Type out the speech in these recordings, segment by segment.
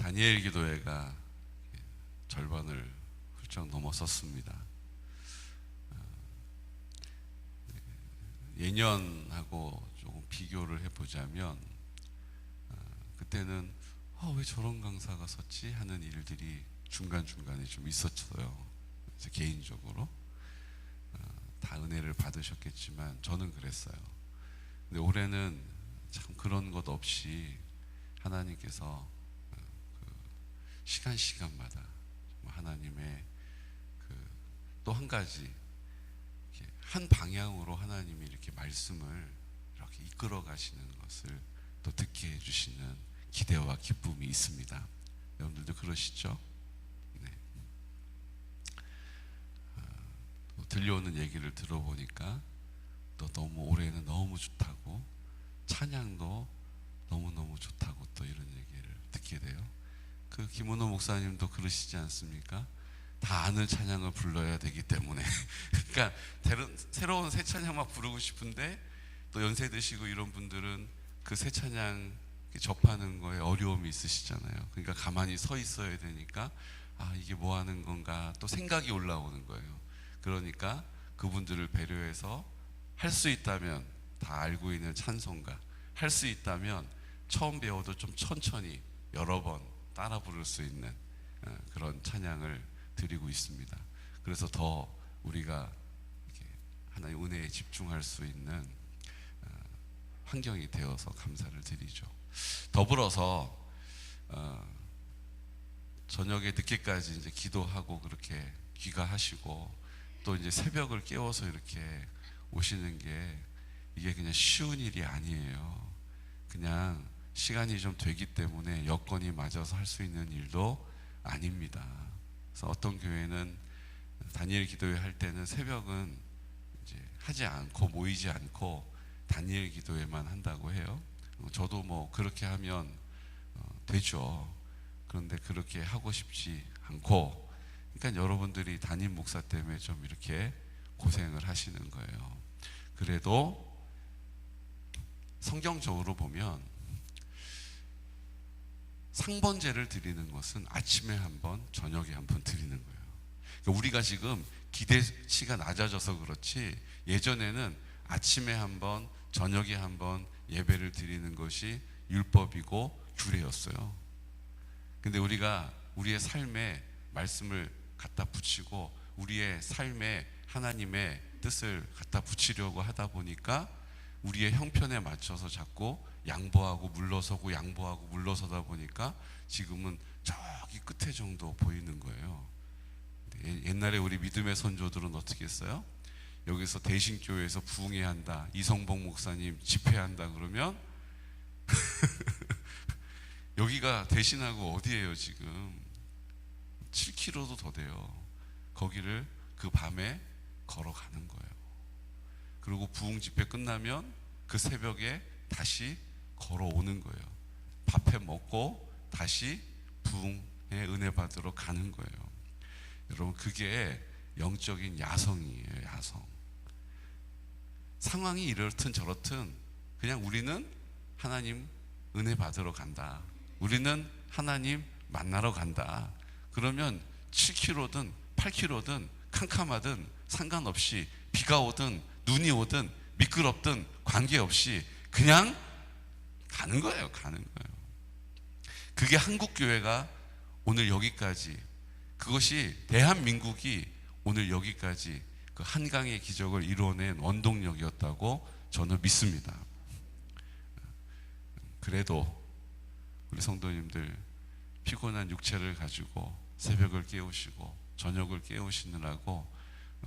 다니엘 기도회가 절반을 훌쩍 넘어섰습니다. 예년하고 조금 비교를 해보자면 그때는 왜 저런 강사가 섰지 하는 일들이 중간중간에 좀 있었어요. 그래서 개인적으로 다 은혜를 받으셨겠지만 저는 그랬어요. 근데 올해는 참 그런 것 없이 하나님께서 시간마다 하나님의 또 한 가지 한 방향으로 하나님이 이렇게 말씀을 이렇게 이끌어 가시는 것을 또 듣게 해주시는 기대와 기쁨이 있습니다. 여러분들도 그러시죠? 네. 또 들려오는 얘기를 들어보니까 또 너무 올해는 너무 좋다고, 찬양도 너무너무 좋다고 또 이런 얘기를 듣게 돼요. 그 김은호 목사님도 그러시지 않습니까? 다 아는 찬양을 불러야 되기 때문에 그러니까 새로운 새 찬양 막 부르고 싶은데 또 연세 드시고 이런 분들은 그 새 찬양 접하는 거에 어려움이 있으시잖아요. 그러니까 가만히 서 있어야 되니까 이게 뭐 하는 건가 또 생각이 올라오는 거예요. 그러니까 그분들을 배려해서 할 수 있다면 다 알고 있는 찬송가, 할 수 있다면 처음 배워도 좀 천천히 여러 번 따라 부를 수 있는 그런 찬양을 드리고 있습니다. 그래서 더 우리가 하나님의 은혜에 집중할 수 있는 환경이 되어서 감사를 드리죠. 더불어서 저녁에 늦게까지 이제 기도하고 그렇게 귀가하시고 또 이제 새벽을 깨워서 이렇게 오시는 게 이게 그냥 쉬운 일이 아니에요. 그냥 시간이 좀 되기 때문에 여건이 맞아서 할 수 있는 일도 아닙니다. 그래서 어떤 교회는 다니엘 기도회 할 때는 새벽은 이제 하지 않고 모이지 않고 다니엘 기도회만 한다고 해요. 저도 뭐 그렇게 하면 되죠. 그런데 그렇게 하고 싶지 않고, 그러니까 여러분들이 담임 목사 때문에 좀 이렇게 고생을 하시는 거예요. 그래도 성경적으로 보면 상번제를 드리는 것은 아침에 한 번, 저녁에 한 번 드리는 거예요. 그러니까 우리가 지금 기대치가 낮아져서 그렇지 예전에는 아침에 한 번, 저녁에 한 번 예배를 드리는 것이 율법이고 규례였어요. 근데 우리가 우리의 삶에 말씀을 갖다 붙이고 우리의 삶에 하나님의 뜻을 갖다 붙이려고 하다 보니까 우리의 형편에 맞춰서 자꾸 양보하고 물러서고 양보하고 물러서다 보니까 지금은 저기 끝에 정도 보이는 거예요. 옛날에 우리 믿음의 선조들은 어떻게 했어요? 여기서 대신교회에서 부흥회 한다, 이성복 목사님 집회한다 그러면 여기가 대신하고 어디예요? 지금 7km도 더 돼요. 거기를 그 밤에 걸어가는 거예요. 그리고 부흥 집회 끝나면 그 새벽에 다시 걸어오는 거예요. 밥해 먹고 다시 부흥의 은혜 받으러 가는 거예요. 여러분, 그게 영적인 야성이에요. 야성. 상황이 이렇든 저렇든 그냥 우리는 하나님 은혜 받으러 간다, 우리는 하나님 만나러 간다. 그러면 7km든 8km든 캄캄하든 상관없이 비가 오든 눈이 오든 미끄럽든 관계없이 그냥 가는 거예요. 가는 거예요. 그게 한국교회가 오늘 여기까지, 그것이 대한민국이 오늘 여기까지 그 한강의 기적을 이루어낸 원동력이었다고 저는 믿습니다. 그래도 우리 성도님들 피곤한 육체를 가지고 새벽을 깨우시고 저녁을 깨우시느라고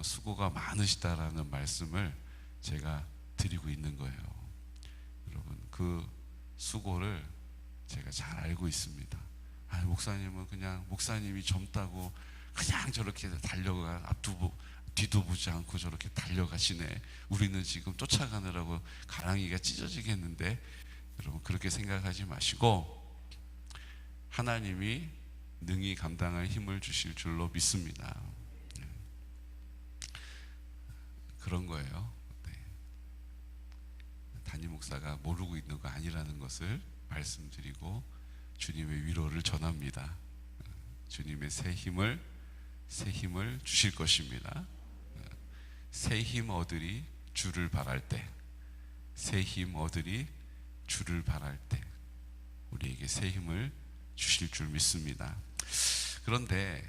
수고가 많으시다라는 말씀을 제가 드리고 있는 거예요. 여러분, 그 수고를 제가 잘 알고 있습니다. 목사님은 그냥 목사님이 젊다고 그냥 저렇게 달려가 뒤도 보지 않고 저렇게 달려가시네. 우리는 지금 쫓아가느라고 가랑이가 찢어지겠는데. 여러분, 그렇게 생각하지 마시고 하나님이 능히 감당할 힘을 주실 줄로 믿습니다. 그런 거예요. 네. 담임 목사가 모르고 있는 거 아니라는 것을 말씀드리고 주님의 위로를 전합니다. 주님의 새 힘을 주실 것입니다. 새 힘 얻으리 주를 바랄 때, 새 힘 얻으리 주를 바랄 때 우리에게 새 힘을 주실 줄 믿습니다. 그런데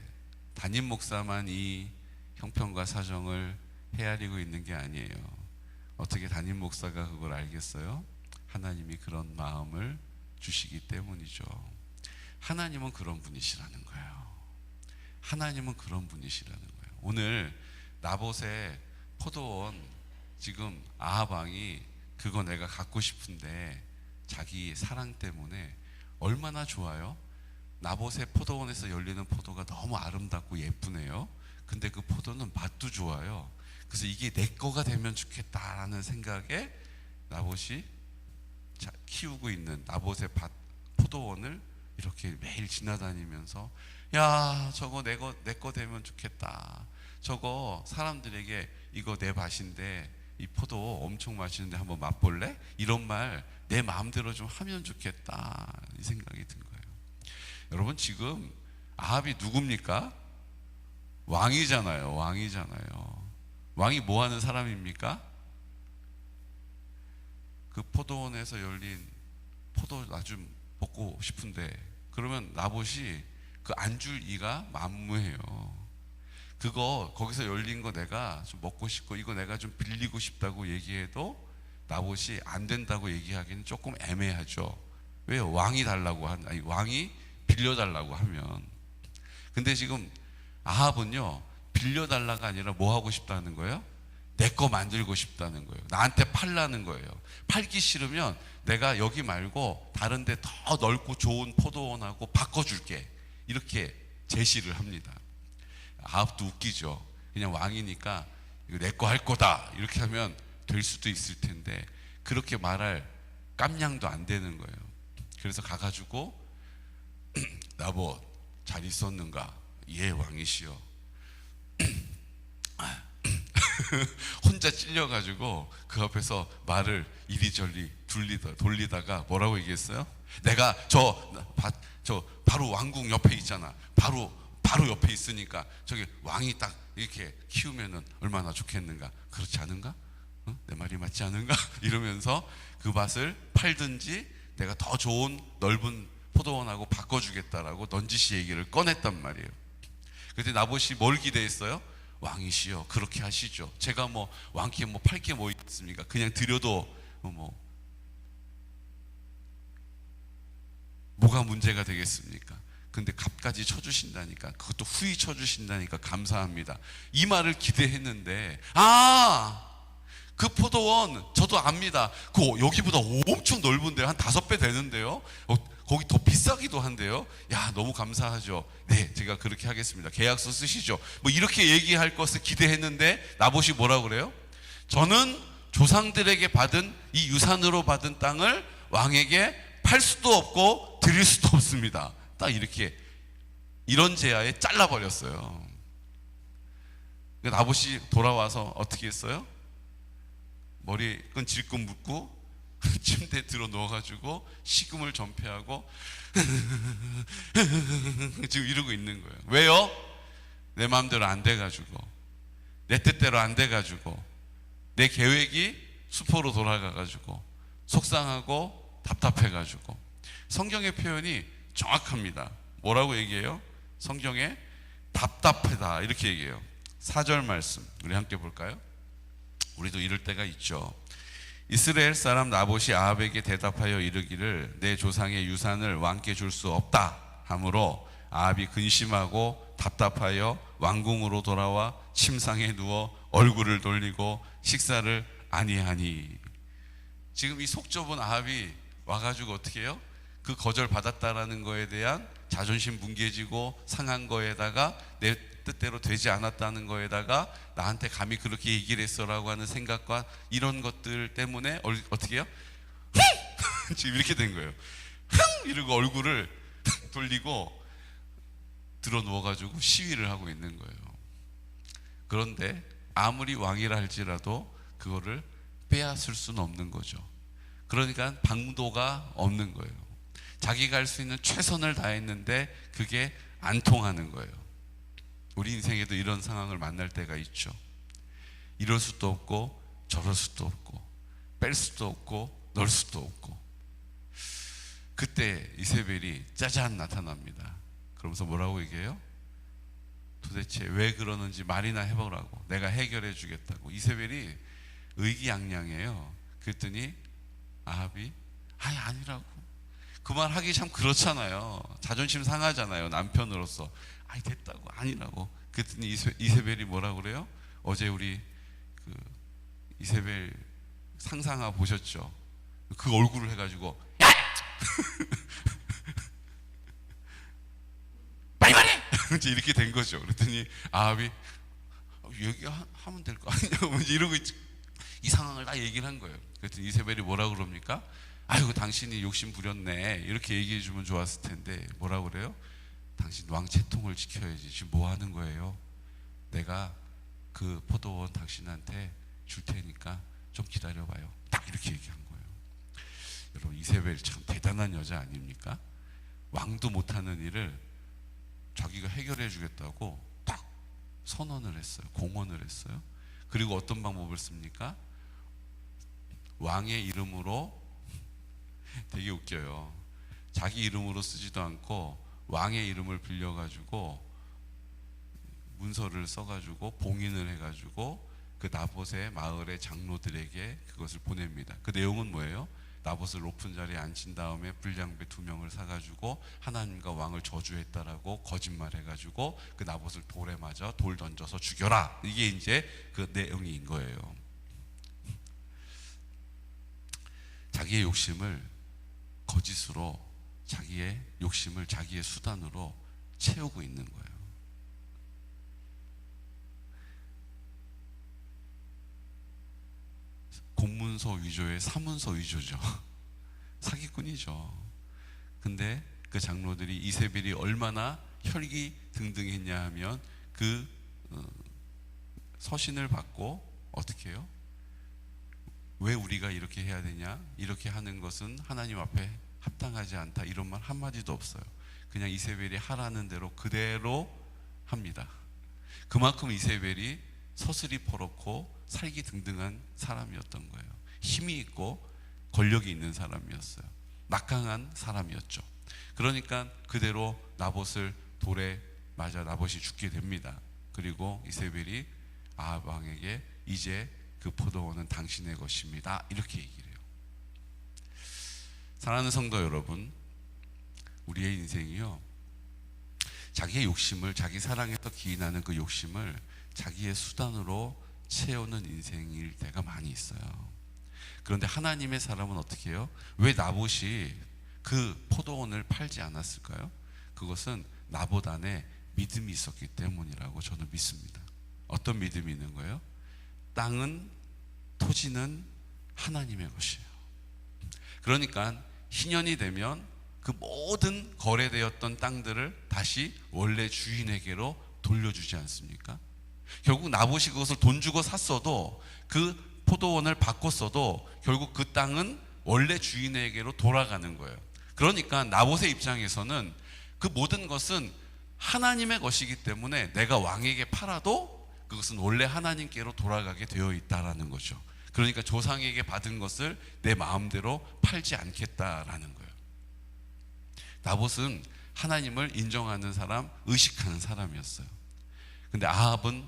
담임 목사만 이 형편과 사정을 헤아리고 있는 게 아니에요. 어떻게 담임 목사가 그걸 알겠어요? 하나님이 그런 마음을 주시기 때문이죠. 하나님은 그런 분이시라는 거예요. 하나님은 그런 분이시라는 거예요. 오늘 나봇의 포도원, 지금 아합 왕이 그거 내가 갖고 싶은데 자기 사랑 때문에 얼마나 좋아요? 나봇의 포도원에서 열리는 포도가 너무 아름답고 예쁘네요. 근데 그 포도는 맛도 좋아요. 그래서 이게 내 거가 되면 좋겠다라는 생각에 나봇이 키우고 있는 나봇의 포도원을 이렇게 매일 지나다니면서, 야, 저거 내 거 되면 좋겠다. 저거 사람들에게 이거 내 밭인데 이 포도 엄청 맛있는데 한번 맛볼래? 이런 말 내 마음대로 좀 하면 좋겠다, 이 생각이 든 거예요. 여러분, 지금 아합이 누굽니까? 왕이잖아요. 왕이 뭐 하는 사람입니까? 그 포도원에서 열린 포도 나 좀 먹고 싶은데, 그러면 나봇이 그 안 줄 이가 만무해요. 그거 거기서 열린 거 내가 좀 먹고 싶고 이거 내가 좀 빌리고 싶다고 얘기해도 나봇이 안 된다고 얘기하기는 조금 애매하죠. 왜요? 왕이 빌려달라고 하면. 근데 지금 아합은요, 빌려달라가 아니라 뭐 하고 싶다는 거예요? 내 거 만들고 싶다는 거예요. 나한테 팔라는 거예요. 팔기 싫으면 내가 여기 말고 다른 데 더 넓고 좋은 포도원하고 바꿔줄게, 이렇게 제시를 합니다. 아합도 웃기죠. 그냥 왕이니까 이거 내 거 할 거다 이렇게 하면 될 수도 있을 텐데 그렇게 말할 깜냥도 안 되는 거예요. 그래서 가가지고 나봇 잘 있었는가? 예, 왕이시여. 혼자 찔려가지고 그 앞에서 말을 이리저리 돌리다가 뭐라고 얘기했어요? 내가 저 바로 왕궁 옆에 있잖아. 바로 옆에 있으니까 저기 왕이 딱 이렇게 키우면은 얼마나 좋겠는가? 그렇지 않은가? 내 말이 맞지 않은가? 이러면서 그 밭을 팔든지 내가 더 좋은 넓은 포도원하고 바꿔주겠다라고 넌지시 얘기를 꺼냈단 말이에요. 그때 나봇이 뭘 기대했어요? 왕이시여, 그렇게 하시죠. 제가 뭐 왕께 뭐 팔 게 뭐 있습니까? 그냥 드려도 뭐가 문제가 되겠습니까? 근데 값까지 쳐주신다니까, 그것도 후히 쳐주신다니까 감사합니다. 이 말을 기대했는데, 그 포도원 저도 압니다. 여기보다 엄청 넓은데요. 한 5배 되는데요. 거기 더 비싸기도 한데요. 야, 너무 감사하죠. 네, 제가 그렇게 하겠습니다. 계약서 쓰시죠. 뭐 이렇게 얘기할 것을 기대했는데 나봇이 뭐라고 그래요? 저는 조상들에게 받은 이 유산으로 받은 땅을 왕에게 팔 수도 없고 드릴 수도 없습니다. 딱 이렇게, 이런 제하에 잘라버렸어요. 나봇이 돌아와서 어떻게 했어요? 머리끈 질끈 묶고 침대에 들어 누워가지고 식음을 전폐하고 지금 이러고 있는 거예요. 왜요? 내 마음대로 안 돼가지고, 내 뜻대로 안 돼가지고, 내 계획이 수포로 돌아가가지고 속상하고 답답해가지고. 성경의 표현이 정확합니다. 뭐라고 얘기해요? 성경에 답답하다 이렇게 얘기해요. 4절 말씀 우리 함께 볼까요? 우리도 이럴 때가 있죠. 이스라엘 사람 나봇이 아합에게 대답하여 이르기를 내 조상의 유산을 왕께 줄 수 없다 하므로 아합이 근심하고 답답하여 왕궁으로 돌아와 침상에 누워 얼굴을 돌리고 식사를 아니하니. 지금 이 속 좁은 아합이 와가지고 어떻게 해요? 그 거절 받았다라는 거에 대한 자존심 뭉개지고 상한 거에다가 내 뜻대로 되지 않았다는 거에다가 나한테 감히 그렇게 얘기를 했어라고 하는 생각과 이런 것들 때문에 어떻게 해요? 지금 이렇게 된 거예요. 이러고 얼굴을 돌리고 들어 누워가지고 시위를 하고 있는 거예요. 그런데 아무리 왕이라 할지라도 그거를 빼앗을 수는 없는 거죠. 그러니까 방도가 없는 거예요. 자기가 할 수 있는 최선을 다했는데 그게 안 통하는 거예요. 우리 인생에도 이런 상황을 만날 때가 있죠. 이럴 수도 없고 저럴 수도 없고 뺄 수도 없고 넣을 수도 없고. 그때 이세벨이 짜잔 나타납니다. 그러면서 뭐라고 얘기해요? 도대체 왜 그러는지 말이나 해보라고, 내가 해결해 주겠다고. 이세벨이 의기양양해요. 그랬더니 아합이 아니라고. 그 말 하기 참 그렇잖아요. 자존심 상하잖아요. 남편으로서 됐다고, 아니라고. 그랬더니 이세벨이 뭐라고 그래요? 어제 우리 그 이세벨 상상아 보셨죠? 그 얼굴을 해가지고 야! 빨리 말해! 이렇게 된 거죠. 그랬더니 아합이 얘기하면 될 거 아니냐고 이러고 이 상황을 다 얘기를 한 거예요. 그랬더니 이세벨이 뭐라고 그럽니까? 아이고 당신이 욕심 부렸네, 이렇게 얘기해 주면 좋았을 텐데 뭐라고 그래요? 당신 왕채통을 지켜야지. 지금 뭐 하는 거예요? 내가 그 포도원 당신한테 줄 테니까 좀 기다려봐요. 딱 이렇게 얘기한 거예요. 여러분, 이세벨 참 대단한 여자 아닙니까? 왕도 못하는 일을 자기가 해결해 주겠다고 딱 선언을 했어요. 공언을 했어요. 그리고 어떤 방법을 씁니까? 왕의 이름으로, 되게 웃겨요. 자기 이름으로 쓰지도 않고 왕의 이름을 빌려가지고 문서를 써가지고 봉인을 해가지고 그 나봇의 마을의 장로들에게 그것을 보냅니다. 그 내용은 뭐예요? 나봇을 높은 자리에 앉힌 다음에 불량배 2명을 사가지고 하나님과 왕을 저주했다라고 거짓말해가지고 그 나봇을 돌에 맞아 돌 던져서 죽여라. 이게 이제 그 내용인 거예요. 자기의 욕심을 거짓으로, 자기의 욕심을 자기의 수단으로 채우고 있는 거예요. 공문서 위조의 사문서 위조죠. 사기꾼이죠. 근데 그 장로들이 이세벨이 얼마나 혈기등등했냐 하면 그 서신을 받고 어떻게 해요? 왜 우리가 이렇게 해야 되냐? 이렇게 하는 것은 하나님 앞에 합당하지 않다. 이런 말 한마디도 없어요. 그냥 이세벨이 하라는 대로 그대로 합니다. 그만큼 이세벨이 서슬이 퍼렇고 살기등등한 사람이었던 거예요. 힘이 있고 권력이 있는 사람이었어요. 막강한 사람이었죠. 그러니까 그대로 나봇을 돌에 맞아 나봇이 죽게 됩니다. 그리고 이세벨이 아합 왕에게 이제 그 포도원은 당신의 것입니다, 이렇게 얘기를 해요. 사랑하는 성도 여러분, 우리의 인생이요, 자기의 욕심을, 자기 사랑에서 기인하는 그 욕심을 자기의 수단으로 채우는 인생일 때가 많이 있어요. 그런데 하나님의 사람은 어떻게 해요? 왜 나봇이 그 포도원을 팔지 않았을까요? 그것은 나봇 안에 믿음이 있었기 때문이라고 저는 믿습니다. 어떤 믿음이 있는 거예요? 땅은, 토지는 하나님의 것이에요. 그러니까 희년이 되면 그 모든 거래되었던 땅들을 다시 원래 주인에게로 돌려주지 않습니까? 결국 나봇이 그것을 돈 주고 샀어도, 그 포도원을 바꿨어도 결국 그 땅은 원래 주인에게로 돌아가는 거예요. 그러니까 나봇의 입장에서는 그 모든 것은 하나님의 것이기 때문에 내가 왕에게 팔아도 그것은 원래 하나님께로 돌아가게 되어 있다라는 거죠. 그러니까 조상에게 받은 것을 내 마음대로 팔지 않겠다라는 거예요. 나봇은 하나님을 인정하는 사람, 의식하는 사람이었어요. 근데 아합은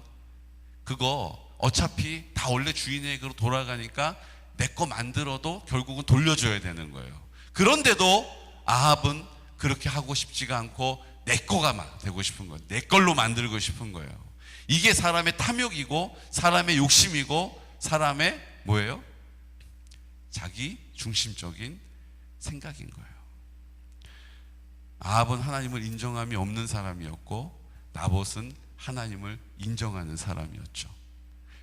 그거 어차피 다 원래 주인에게로 돌아가니까 내 거 만들어도 결국은 돌려줘야 되는 거예요. 그런데도 아합은 그렇게 하고 싶지가 않고 내 거가 되고 싶은 거예요. 내 걸로 만들고 싶은 거예요. 이게 사람의 탐욕이고 사람의 욕심이고 사람의 뭐예요? 자기 중심적인 생각인 거예요. 아합은 하나님을 인정함이 없는 사람이었고 나봇은 하나님을 인정하는 사람이었죠.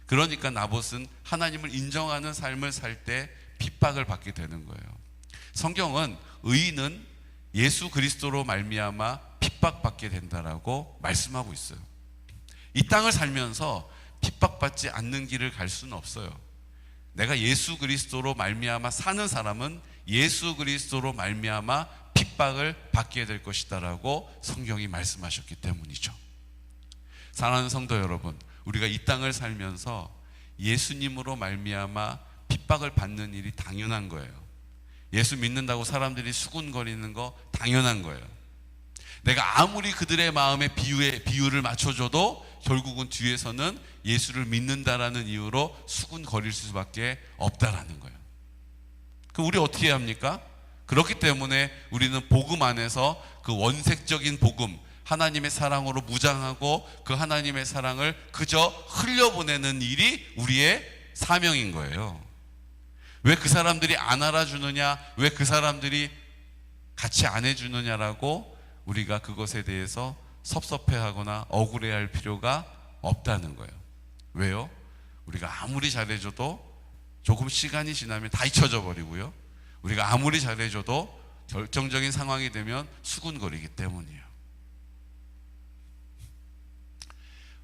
그러니까 나봇은 하나님을 인정하는 삶을 살 때 핍박을 받게 되는 거예요. 성경은 의인은 예수 그리스도로 말미암아 핍박받게 된다라고 말씀하고 있어요. 이 땅을 살면서 핍박받지 않는 길을 갈 수는 없어요. 내가 예수 그리스도로 말미암아 사는 사람은 예수 그리스도로 말미암아 핍박을 받게 될 것이다라고 성경이 말씀하셨기 때문이죠. 사랑하는 성도 여러분, 우리가 이 땅을 살면서 예수님으로 말미암아 핍박을 받는 일이 당연한 거예요. 예수 믿는다고 사람들이 수군거리는 거 당연한 거예요. 내가 아무리 그들의 마음에 비유를 맞춰줘도 결국은 뒤에서는 예수를 믿는다라는 이유로 수군거릴 수밖에 없다라는 거예요. 그럼 우리 어떻게 해야 합니까? 그렇기 때문에 우리는 복음 안에서 그 원색적인 복음, 하나님의 사랑으로 무장하고 그 하나님의 사랑을 그저 흘려보내는 일이 우리의 사명인 거예요. 왜 그 사람들이 안 알아주느냐, 왜 그 사람들이 같이 안 해주느냐라고 우리가 그것에 대해서 섭섭해하거나 억울해할 필요가 없다는 거예요. 왜요? 우리가 아무리 잘해줘도 조금 시간이 지나면 다 잊혀져 버리고요, 우리가 아무리 잘해줘도 결정적인 상황이 되면 수군거리기 때문이에요.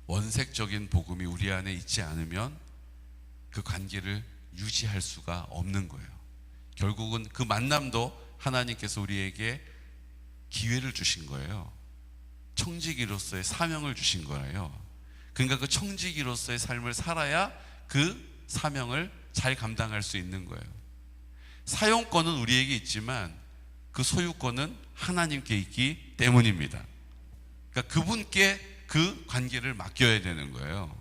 원색적인 복음이 우리 안에 있지 않으면 그 관계를 유지할 수가 없는 거예요. 결국은 그 만남도 하나님께서 우리에게 기회를 주신 거예요. 청지기로서의 사명을 주신 거예요. 그러니까 그 청지기로서의 삶을 살아야 그 사명을 잘 감당할 수 있는 거예요. 사용권은 우리에게 있지만 그 소유권은 하나님께 있기 때문입니다. 그러니까 그분께 그 관계를 맡겨야 되는 거예요.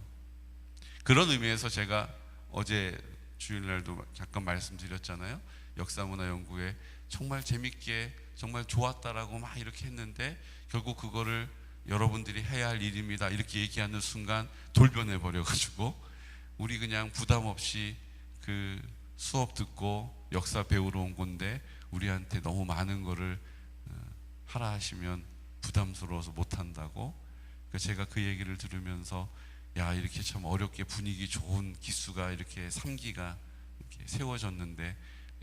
그런 의미에서 제가 어제 주일날도 잠깐 말씀드렸잖아요. 역사문화연구회 정말 재밌게 정말 좋았다라고 막 이렇게 했는데 결국 그거를 여러분들이 해야 할 일입니다 이렇게 얘기하는 순간 돌변해 버려가지고 우리 그냥 부담 없이 그 수업 듣고 역사 배우러 온 건데 우리한테 너무 많은 거를 하라 하시면 부담스러워서 못한다고. 제가 그 얘기를 들으면서 야, 이렇게 참 어렵게 분위기 좋은 기수가 이렇게 3기가 이렇게 세워졌는데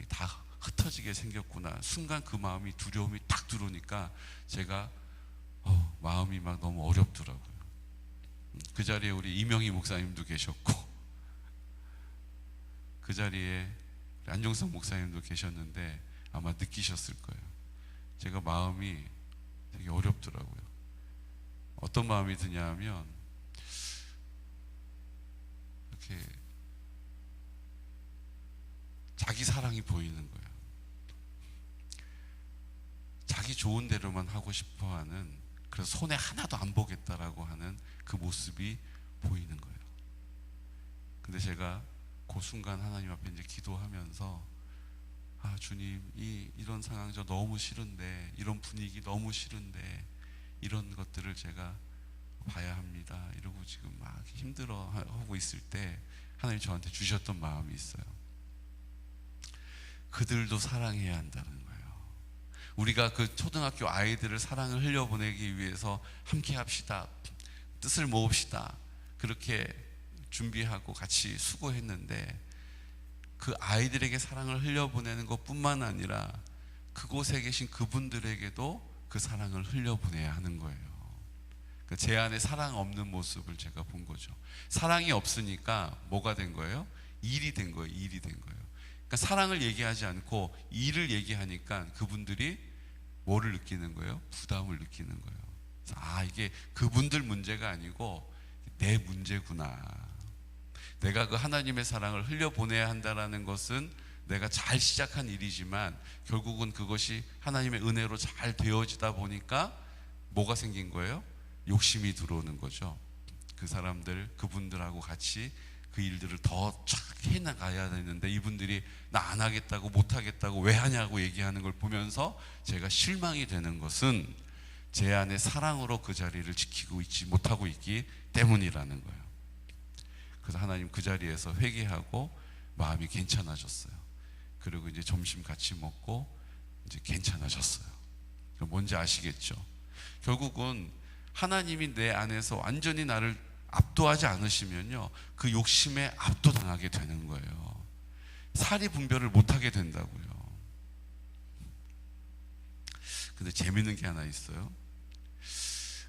다 흩어지게 생겼구나. 순간 그 마음이, 두려움이 딱 들어오니까 제가 마음이 막 너무 어렵더라고요. 그 자리에 우리 이명희 목사님도 계셨고 그 자리에 안종석 목사님도 계셨는데 아마 느끼셨을 거예요. 제가 마음이 되게 어렵더라고요. 어떤 마음이 드냐 하면 이렇게 자기 사랑이 보이는 거예요. 자기 좋은 대로만 하고 싶어하는, 그래서 손해 하나도 안 보겠다라고 하는 그 모습이 보이는 거예요. 근데 제가 그 순간 하나님 앞에 이제 기도하면서 아, 주님, 이런 상황 저 너무 싫은데, 이런 분위기 너무 싫은데 이런 것들을 제가 봐야 합니다 이러고 지금 막 힘들어 하고 있을 때 하나님 저한테 주셨던 마음이 있어요. 그들도 사랑해야 한다는 거예요. 우리가 그 초등학교 아이들을 사랑을 흘려보내기 위해서 함께 합시다, 뜻을 모읍시다, 그렇게 준비하고 같이 수고했는데 그 아이들에게 사랑을 흘려보내는 것뿐만 아니라 그곳에 계신 그분들에게도 그 사랑을 흘려보내야 하는 거예요. 제 안에 사랑 없는 모습을 제가 본 거죠. 사랑이 없으니까 뭐가 된 거예요? 일이 된 거예요. 일이 된 거예요. 그러니까 사랑을 얘기하지 않고 일을 얘기하니까 그분들이 뭐를 느끼는 거예요? 부담을 느끼는 거예요. 아, 이게 그분들 문제가 아니고 내 문제구나. 내가 그 하나님의 사랑을 흘려보내야 한다는 것은 내가 잘 시작한 일이지만 결국은 그것이 하나님의 은혜로 잘 되어지다 보니까 뭐가 생긴 거예요? 욕심이 들어오는 거죠. 그 사람들, 그분들하고 같이 그 일들을 더 쫙 해나가야 되는데 이분들이 나 안 하겠다고, 못 하겠다고, 왜 하냐고 얘기하는 걸 보면서 제가 실망이 되는 것은 제 안에 사랑으로 그 자리를 지키고 있지 못하고 있기 때문이라는 거예요. 그래서 하나님 그 자리에서 회개하고 마음이 괜찮아졌어요. 그리고 이제 점심 같이 먹고 이제 괜찮아졌어요. 뭔지 아시겠죠? 결국은 하나님이 내 안에서 완전히 나를 압도하지 않으시면요, 그 욕심에 압도당하게 되는 거예요. 사리 분별을 못하게 된다고요. 근데 재밌는 게 하나 있어요.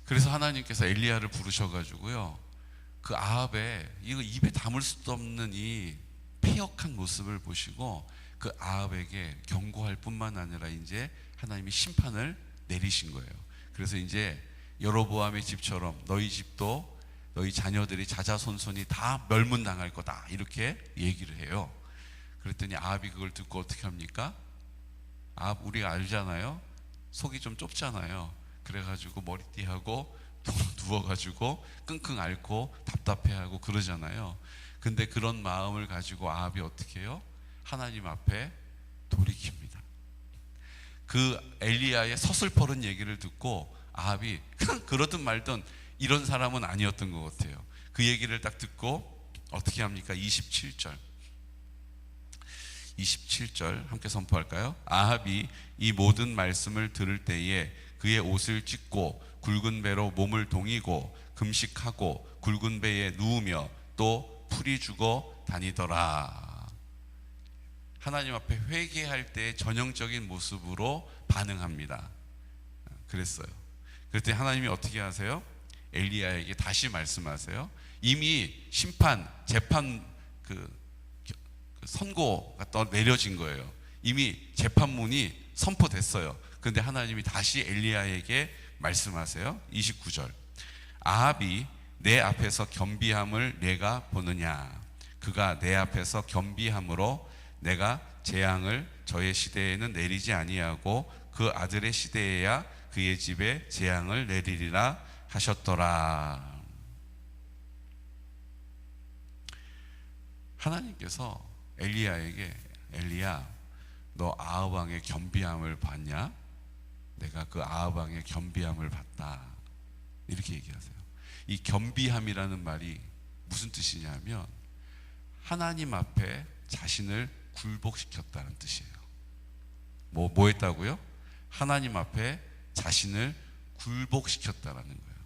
그래서 하나님께서 엘리야를 부르셔가지고요, 그 아합의 이거 입에 담을 수도 없는 이 패역한 모습을 보시고 그 아합에게 경고할 뿐만 아니라 이제 하나님이 심판을 내리신 거예요. 그래서 이제 여로보암의 집처럼 너희 집도 너희 자녀들이 자자손손이 다 멸문당할 거다 이렇게 얘기를 해요. 그랬더니 아합이 그걸 듣고 어떻게 합니까? 아합 우리가 알잖아요. 속이 좀 좁잖아요. 그래가지고 머리띠하고 누워가지고 끙끙 앓고 답답해하고 그러잖아요. 근데 그런 마음을 가지고 아합이 어떻게 해요? 하나님 앞에 돌이킵니다. 그 엘리야의 서슬퍼른 얘기를 듣고 아합이 그러든 말든 이런 사람은 아니었던 것 같아요. 그 얘기를 딱 듣고 어떻게 합니까? 27절 함께 선포할까요? 아합이 이 모든 말씀을 들을 때에 그의 옷을 찢고 굵은 배로 몸을 동이고 금식하고 굵은 배에 누우며 또 풀이 죽어 다니더라. 하나님 앞에 회개할 때 전형적인 모습으로 반응합니다. 그랬어요. 그랬더니 하나님이 어떻게 하세요? 엘리야에게 다시 말씀하세요. 이미 심판, 재판 선고가 내려진 거예요. 이미 재판문이 선포됐어요. 그런데 하나님이 다시 엘리야에게 말씀하세요. 29절 아합이 내 앞에서 겸비함을 내가 보느냐? 그가 내 앞에서 겸비함으로 내가 재앙을 저의 시대에는 내리지 아니하고 그 아들의 시대에야 그의 집에 재앙을 내리리라 하셨더라. 하나님께서 엘리야에게 엘리야 너 아합 왕의 겸비함을 봤냐? 내가 그 아합 왕의 겸비함을 봤다. 이렇게 얘기하세요. 이 겸비함이라는 말이 무슨 뜻이냐면 하나님 앞에 자신을 굴복시켰다는 뜻이에요. 뭐 했다고요? 하나님 앞에 자신을 굴복시켰다라는 거예요.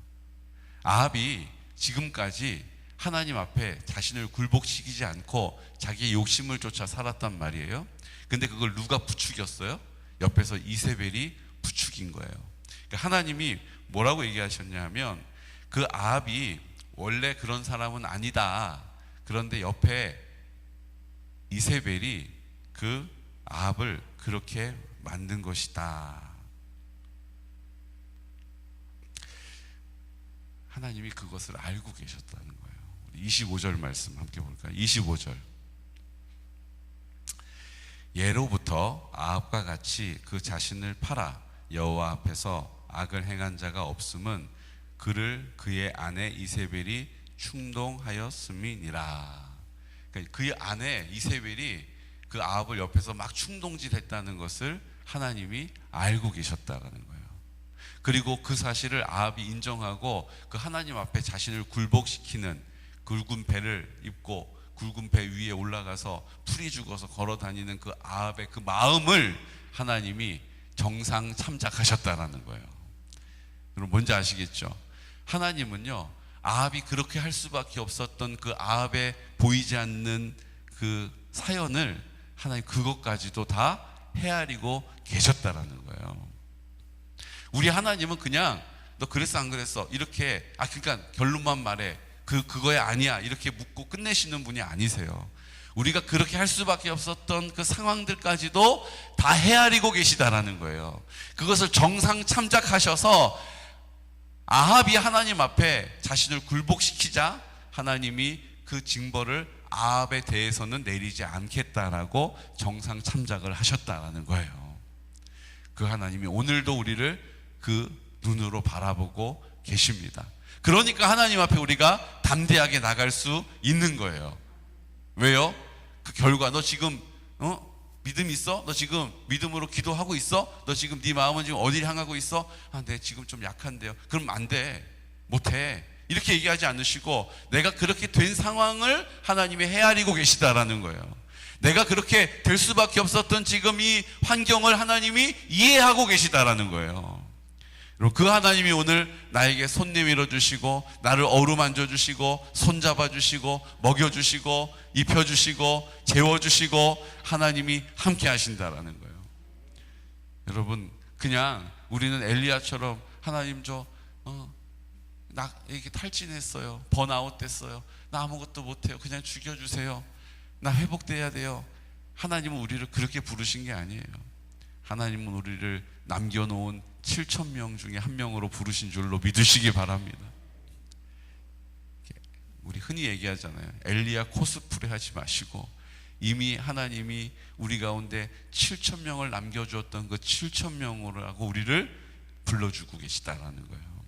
아합이 지금까지 하나님 앞에 자신을 굴복시키지 않고 자기의 욕심을 쫓아 살았단 말이에요. 근데 그걸 누가 부추겼어요? 옆에서 이세벨이 부추긴 거예요. 그러니까 하나님이 뭐라고 얘기하셨냐 하면 그 아합이 원래 그런 사람은 아니다. 그런데 옆에 이세벨이 그 아합을 그렇게 만든 것이다. 하나님이 그것을 알고 계셨다는 거예요. 25절 말씀 함께 볼까요? 25절 예로부터 아합과 같이 그 자신을 팔아 여호와 앞에서 악을 행한 자가 없음은 그를 그의 아내 이세벨이 충동하였음이니라. 그러니까 그의 아내 이세벨이 그 아합을 옆에서 막 충동질했다는 것을 하나님이 알고 계셨다는 거예요. 그리고 그 사실을 아합이 인정하고 그 하나님 앞에 자신을 굴복시키는 굵은 배를 입고 굵은 배 위에 올라가서 풀이 죽어서 걸어 다니는 그 아합의 그 마음을 하나님이 정상 참작하셨다라는 거예요. 여러분 뭔지 아시겠죠? 하나님은요 아합이 그렇게 할 수밖에 없었던 그 아합의 보이지 않는 그 사연을 하나님 그것까지도 다 헤아리고 계셨다라는 거예요. 우리 하나님은 그냥 너 그랬어 안 그랬어 이렇게 그러니까 결론만 말해 그거야 아니야 이렇게 묻고 끝내시는 분이 아니세요. 우리가 그렇게 할 수밖에 없었던 그 상황들까지도 다 헤아리고 계시다라는 거예요. 그것을 정상 참작하셔서 아합이 하나님 앞에 자신을 굴복시키자 하나님이 그 징벌을 아합에 대해서는 내리지 않겠다라고 정상 참작을 하셨다라는 거예요. 그 하나님이 오늘도 우리를 그 눈으로 바라보고 계십니다. 그러니까 하나님 앞에 우리가 담대하게 나갈 수 있는 거예요. 왜요? 그 결과 너 지금 믿음 있어? 너 지금 믿음으로 기도하고 있어? 너 지금 네 마음은 지금 어디를 향하고 있어? 내 지금 좀 약한데요. 그럼 안 돼. 못해. 이렇게 얘기하지 않으시고 내가 그렇게 된 상황을 하나님이 헤아리고 계시다라는 거예요. 내가 그렇게 될 수밖에 없었던 지금 이 환경을 하나님이 이해하고 계시다라는 거예요. 그 하나님이 오늘 나에게 손 내밀어 주시고 나를 어루만져 주시고 손잡아 주시고 먹여 주시고 입혀 주시고 재워 주시고 하나님이 함께 하신다라는 거예요. 여러분 그냥 우리는 엘리야처럼 하나님 나 이렇게 탈진했어요. 번아웃 됐어요. 나 아무것도 못해요. 그냥 죽여주세요. 나 회복돼야 돼요. 하나님은 우리를 그렇게 부르신 게 아니에요. 하나님은 우리를 남겨놓은 7,000명 중에 한 명으로 부르신 줄로 믿으시기 바랍니다. 우리 흔히 얘기하잖아요. 엘리야 코스프레 하지 마시고 이미 하나님이 우리 가운데 7,000명을 남겨주었던 그 7,000명으로 우리를 불러주고 계시다라는 거예요.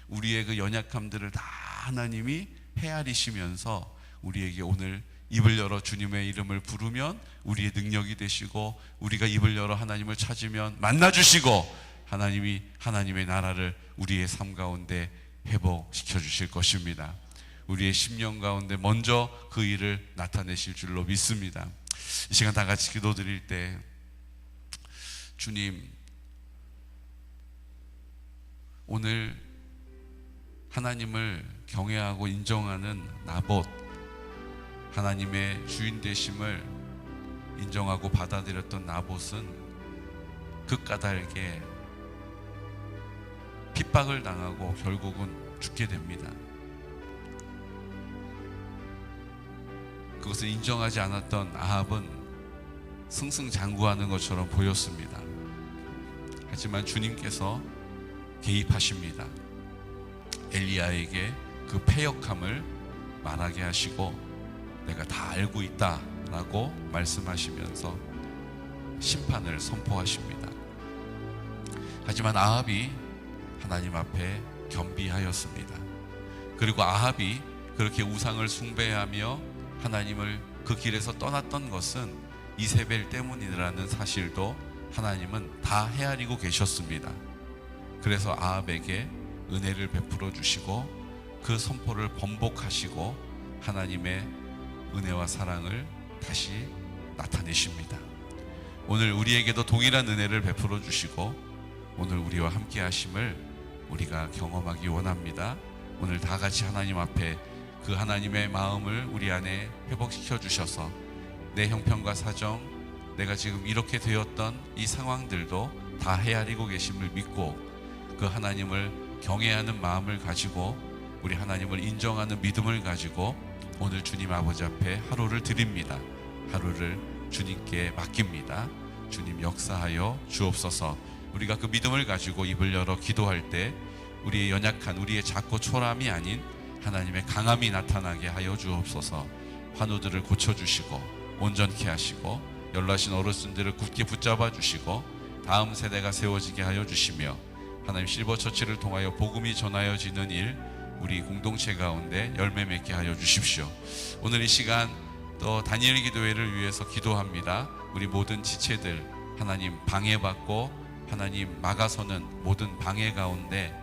우리의 그 연약함들을 다 하나님이 헤아리시면서 우리에게 오늘 입을 열어 주님의 이름을 부르면 우리의 능력이 되시고, 우리가 입을 열어 하나님을 찾으면 만나주시고, 하나님이 하나님의 나라를 우리의 삶 가운데 회복시켜 주실 것입니다. 우리의 심령 가운데 먼저 그 일을 나타내실 줄로 믿습니다. 이 시간 다 같이 기도드릴 때, 주님, 오늘 하나님을 경외하고 인정하는 나봇, 하나님의 주인 되심을 인정하고 받아들였던 나봇은 그 까닭에 핍박을 당하고 결국은 죽게 됩니다. 그것을 인정하지 않았던 아합은 승승장구하는 것처럼 보였습니다. 하지만 주님께서 개입하십니다. 엘리야에게 그 패역함을 말하게 하시고 내가 다 알고 있다 라고 말씀하시면서 심판을 선포하십니다. 하지만 아합이 하나님 앞에 겸비하였습니다. 그리고 아합이 그렇게 우상을 숭배하며 하나님을 그 길에서 떠났던 것은 이세벨 때문이라는 사실도 하나님은 다 헤아리고 계셨습니다. 그래서 아합에게 은혜를 베풀어 주시고 그 선포를 번복하시고 하나님의 은혜와 사랑을 다시 나타내십니다. 오늘 우리에게도 동일한 은혜를 베풀어 주시고 오늘 우리와 함께 하심을 우리가 경험하기 원합니다. 오늘 다 같이 하나님 앞에 그 하나님의 마음을 우리 안에 회복시켜 주셔서 내 형편과 사정, 내가 지금 이렇게 되었던 이 상황들도 다 헤아리고 계심을 믿고 그 하나님을 경외하는 마음을 가지고 우리 하나님을 인정하는 믿음을 가지고 오늘 주님 아버지 앞에 하루를 드립니다. 하루를 주님께 맡깁니다. 주님 역사하여 주옵소서. 우리가 그 믿음을 가지고 입을 열어 기도할 때 우리의 연약한, 우리의 작고 초라함이 아닌 하나님의 강함이 나타나게 하여 주옵소서. 환우들을 고쳐주시고 온전케 하시고 연로하신 어르신들을 굳게 붙잡아 주시고 다음 세대가 세워지게 하여 주시며 하나님 실버처치를 통하여 복음이 전하여지는 일 우리 공동체 가운데 열매 맺게 하여 주십시오. 오늘 이 시간 또 다니엘 기도회를 위해서 기도합니다. 우리 모든 지체들 하나님 방해받고 하나님 막아서는 모든 방해 가운데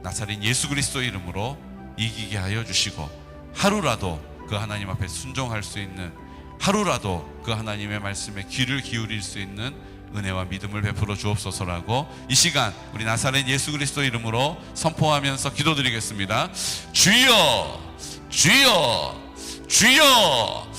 나사렛 예수 그리스도 이름으로 이기게 하여 주시고 하루라도 그 하나님 앞에 순종할 수 있는, 하루라도 그 하나님의 말씀에 귀를 기울일 수 있는 은혜와 믿음을 베풀어 주옵소서라고 이 시간 우리 나사렛 예수 그리스도 이름으로 선포하면서 기도드리겠습니다. 주여, 주여, 주여,